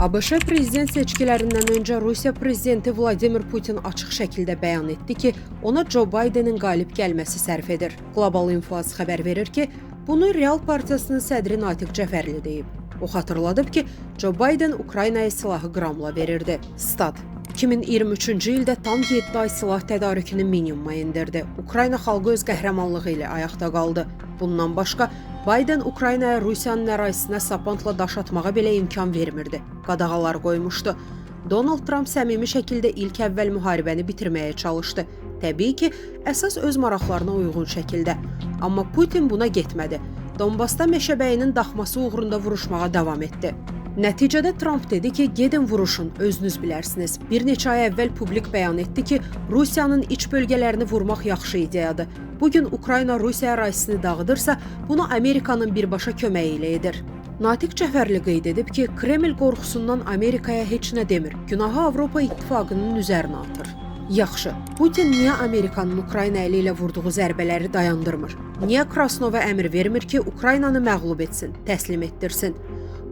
ABŞ prezident seçkilərindən öncə Rusiya prezidenti Vladimir Putin açıq şəkildə bəyan etdi ki, ona Joe Bidenin qalib gəlməsi sərf edir. Global Infos xəbər verir ki, bunu Real Partiyasının sədri Natiq Cəfərli deyib. O xatırladıb ki, Joe Biden Ukraynaya silahı qramla verirdi. Stat 2023-cü ildə tam 7 ay silah tədarükünü minimuma endirdi. Ukrayna xalqı öz qəhrəmanlığı ilə ayaqda qaldı. Bundan başqa, Biden Ukraynaya Rusiyanın ərazisinə sapantla daş atmağa belə imkan vermirdi. Qadağalar qoymuşdu. Donald Trump səmimi şəkildə ilk əvvəl müharibəni bitirməyə çalışdı. Təbii ki, əsas öz maraqlarına uyğun şəkildə. Amma Putin buna getmədi. Donbasda meşəbəyinin daxması uğrunda vuruşmağa davam etdi. Nəticədə Trump dedi ki, gedin vuruşun, özünüz bilərsiniz. Bir neçə ay əvvəl publik bəyan etdi ki, Rusiyanın iç bölgələrini vurmaq yaxşı ideyadır. Bugün Ukrayna Rusiya ərazisini dağıdırsa, bunu Amerikanın birbaşa köməyi ilə edir. Natiq Cəfərli qeyd edib ki, Kreml qorxusundan Amerikaya heç nə demir, günahı Avropa İttifaqının üzərinə atır. Yaxşı, Putin niyə Amerikanın Ukrayna əli ilə vurduğu zərbələri dayandırmır? Niyə Krasnova əmr vermir ki, Ukraynanı məğlub etsin, təslim etdirsin?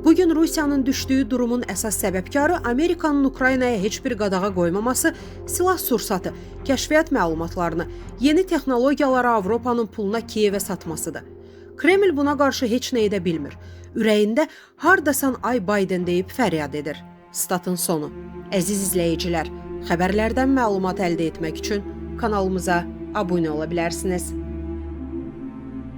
Bugün Rusiyanın düşdüyü durumun əsas səbəbkarı Amerikanın Ukraynaya heç bir qadağa qoymaması, silah sursatı, kəşfiyyat məlumatlarını, yeni texnologiyaları Avropanın puluna Kiyevə satmasıdır. Kreml buna qarşı heç nə edə bilmir. Ürəyində hardasan ay Biden deyib fəryad edir. Statın sonu. Əziz izləyicilər, xəbərlərdən məlumat əldə etmək üçün kanalımıza abunə ola bilərsiniz.